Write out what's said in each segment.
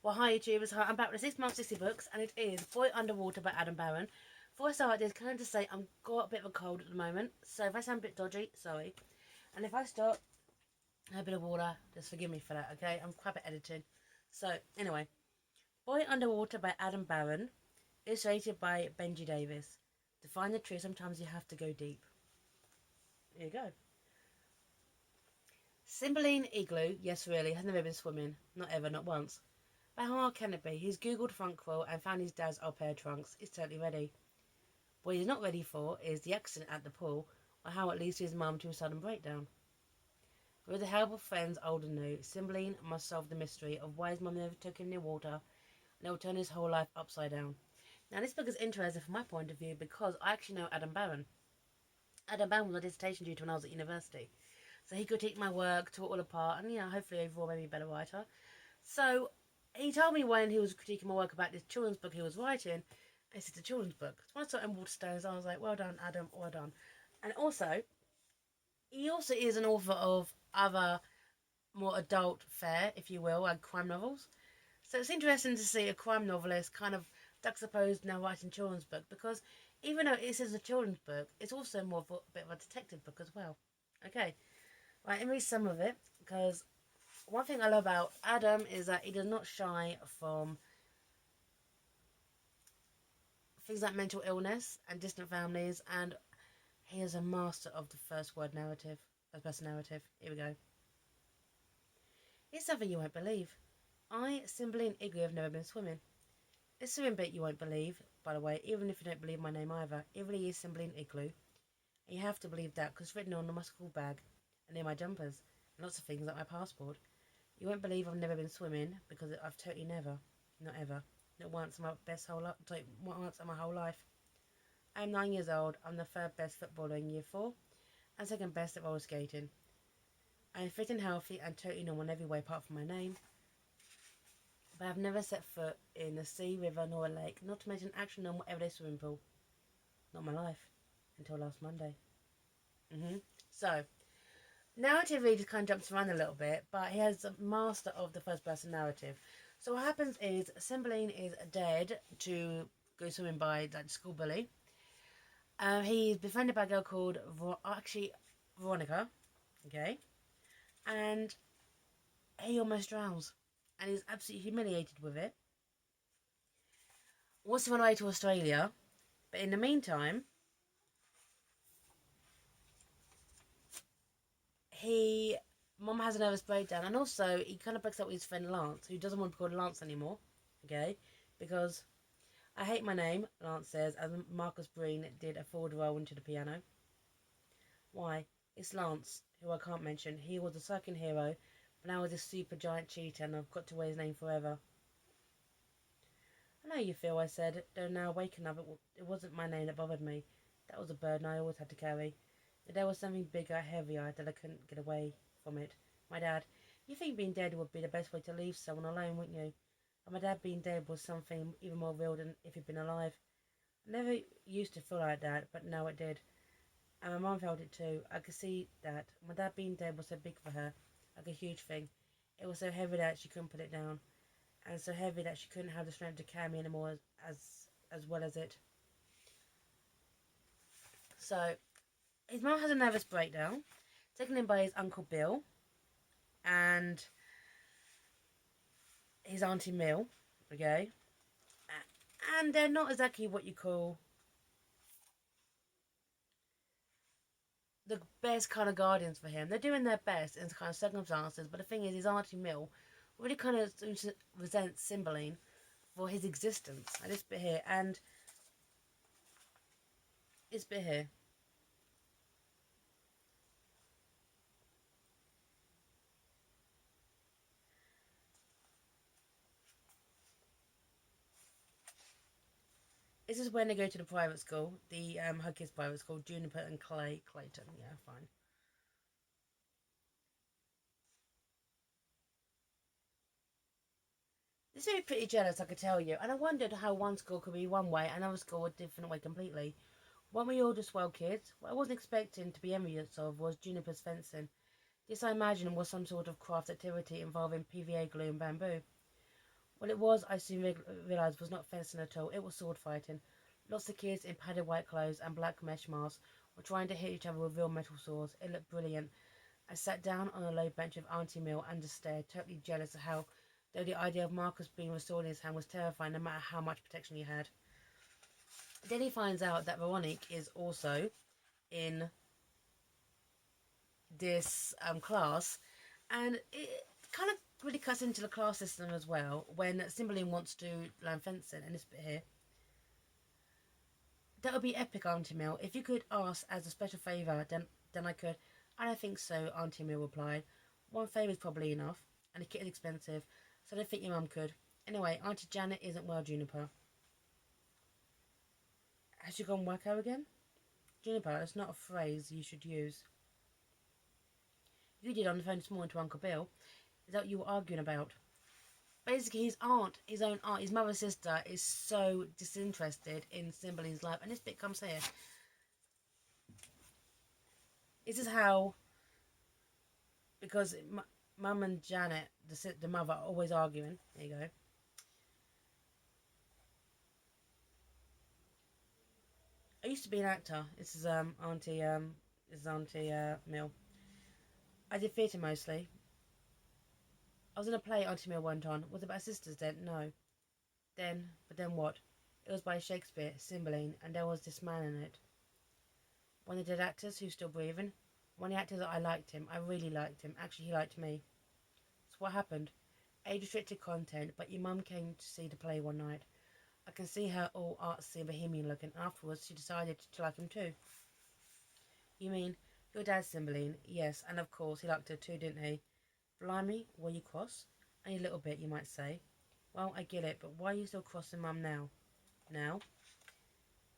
Well, hi YouTubers, hi, I'm back with 6 months 60 books, and it is Boy Underwater by Adam Barron. Before I start this, can I just say I've got a bit of a cold at the moment, so if I sound a bit dodgy, sorry. And if I stop, a bit of water, just forgive me for that, okay? I'm crap at editing. So, anyway, Boy Underwater by Adam Barron, illustrated by Benji Davis. To find the truth, sometimes you have to go deep. Here you go. Cymbeline Igloo, yes really, has never been swimming. Not ever, not once. But how hard can it be? He's googled Funkroll and found his dad's old pair of trunks. He's totally ready. What he's not ready for is the accident at the pool, or how it leads to his mum to a sudden breakdown. With the help of friends old and new, Cymbeline must solve the mystery of why his mum never took him near water, and it will turn his whole life upside down. Now this book is interesting from my point of view because I actually know Adam Barron. Adam Barron was a dissertation tutor when I was at university. So he critiqued my work, tore it all apart, and hopefully overall made me a better writer. So he told me when he was critiquing my work about this children's book he was writing, this is a children's book. So when I saw it in Waterstones, I was like, well done, Adam, well done. And also, he also is an author of other more adult fare, if you will, like crime novels. So it's interesting to see a crime novelist kind of juxtaposed now writing children's book because even though this is a children's book, it's also more of a bit of a detective book as well. Okay, right, let me read some of it because one thing I love about Adam is that he does not shy from things like mental illness and distant families, and he is a master of the first word narrative, first person narrative. Here we go. It's something you won't believe. I, Cymbeline Igloo, have never been swimming. It's swimming bit you won't believe, by the way, even if you don't believe my name either. It really is Cymbeline Igloo. And you have to believe that because it's written on my school bag and near my jumpers and lots of things like my passport. You won't believe I've never been swimming because I've totally never, not ever, not once in my once in my whole life. I'm 9 years old. I'm the third best footballer in year 4 and second best at roller skating. I'm fit and healthy and totally normal in every way apart from my name. But I've never set foot in a sea, river, nor a lake, not to mention an actual normal everyday swimming pool. Not my life. Until last Monday. So, narratively just kind of jumps around a little bit, but he has a master of the first person narrative. So what happens is Cymbeline is dead to go swimming by like school bully. He's befriended by a girl called Veronica, okay, and he almost drowns, and he's absolutely humiliated with it. Wants to run away to Australia, but in the meantime, he Mum has a nervous breakdown, and also he kind of breaks up with his friend Lance, who doesn't want to be called Lance anymore, okay, because I hate my name, Lance says, as Marcus Breen did a forward roll into the piano. Why? It's Lance, who I can't mention. He was a cycling hero, but now he's a super giant cheetah, and I've got to wear his name forever. I know how you feel, I said, though now waking up, it wasn't my name that bothered me. That was a burden I always had to carry. But there was something bigger, heavier, that I couldn't get away from it. My dad. You think being dead would be the best way to leave someone alone, wouldn't you? And my dad being dead was something even more real than if he'd been alive. I never used to feel like that, but now it did. And my mum felt it too. I could see that. My dad being dead was so big for her, like a huge thing. It was so heavy that she couldn't put it down, and so heavy that she couldn't have the strength to carry me anymore as well as it. So his mum has a nervous breakdown, taken in by his uncle Bill and his auntie Mill. Okay, and they're not exactly what you call the best kind of guardians for him. They're doing their best in kind of circumstances, but the thing is, his auntie Mill really kind of resents Cymbeline for his existence. And this bit here, and this bit here. This is when they go to the private school, the Huggies private school, Juniper and Clayton. Yeah, fine. This made me pretty jealous, I could tell you, and I wondered how one school could be one way, and another school a different way completely. Weren't we all just well kids? What I wasn't expecting to be envious of was Juniper's fencing. This I imagined was some sort of craft activity involving PVA glue and bamboo. Well, it was, I soon realised, was not fencing at all. It was sword fighting. Lots of kids in padded white clothes and black mesh masks were trying to hit each other with real metal swords. It looked brilliant. I sat down on a low bench with Auntie Mill and just stared, totally jealous of how, though the idea of Marcus being restored in his hand was terrifying no matter how much protection he had. Then he finds out that Veronique is also in this class, and it kind of really cuts into the class system as well when Cymbeline wants to learn fencing. And this bit here, that would be epic, Auntie Mill. If you could ask as a special favour, then I could. I don't think so, Auntie Mill replied. One favour is probably enough, and the kit is expensive, so I don't think your mum could. Anyway, Auntie Janet isn't well, Juniper. Has she gone wacko again? Juniper, that's not a phrase you should use. You did on the phone this morning to Uncle Bill. Is that what you were arguing about? Basically, his aunt, his own aunt, his mother's sister, is so disinterested in Cymbeline's life. And this bit comes here. This is how, because Mum and Janet, the mother, are always arguing. There you go. I used to be an actor. This is Auntie Mill. I did theatre mostly. I was in a play Auntie Mill went on. Was it about sisters then? No. But then what? It was by Shakespeare, Cymbeline, and there was this man in it. One of the dead actors who's still breathing. One of the actors that I liked him. I really liked him. Actually, he liked me. So what happened? Age-restricted content, but your mum came to see the play one night. I can see her all artsy and bohemian looking. Afterwards, she decided to like him too. You mean, your dad's Cymbeline? Yes, and of course, he liked her too, didn't he? Blimey, were you cross? Only a little bit, you might say. Well, I get it, but why are you still crossing Mum now? Now?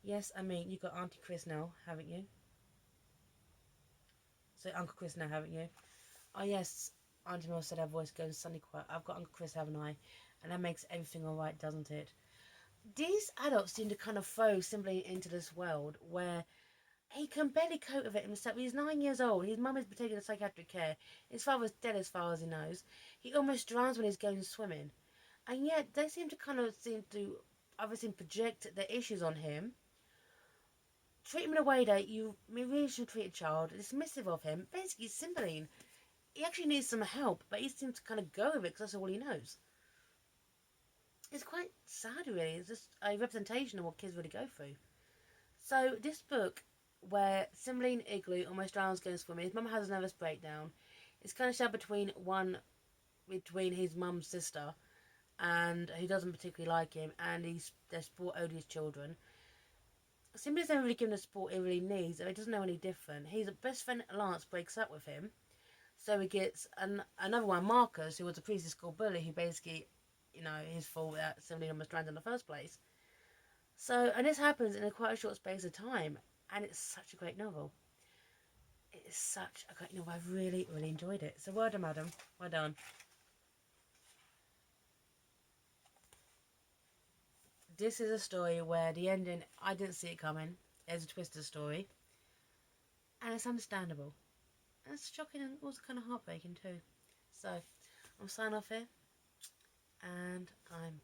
Yes, I mean, you've got Auntie Chris now, haven't you? So Uncle Chris now, haven't you? Oh, yes, Auntie Mill said, her voice going suddenly quiet. I've got Uncle Chris, haven't I? And that makes everything alright, doesn't it? These adults seem to kind of throw Cymbeline into this world where he can barely cope with it himself. He's 9 years old. His mum has been taken to psychiatric care. His father's dead as far as he knows. He almost drowns when he's going swimming. And yet they seem to obviously project their issues on him. Treat him in a way that you really should treat a child. Dismissive of him. Basically, Cymbeline. He actually needs some help, but he seems to kind of go with it because that's all he knows. It's quite sad, really. It's just a representation of what kids really go through. So this book, where Cymbeline Igloo almost drowns going swimming, his mum has a nervous breakdown. It's kind of shared between his mum's sister, and who doesn't particularly like him, and their sport odious children. Cymbeline's never really given the support he really needs, and he doesn't know any different. His best friend Lance breaks up with him, so he gets another one, Marcus, who was a previous school bully, who basically, his fault that Cymbeline almost drowned in the first place. So, and this happens in quite a short space of time, and it's such a great novel. It is such a great novel. I've really, really enjoyed it. So well done, madam. Well done. This is a story where the ending, I didn't see it coming. There's a twisted story. And it's understandable. And it's shocking and also kind of heartbreaking too. So, I'm signing off here. And I'm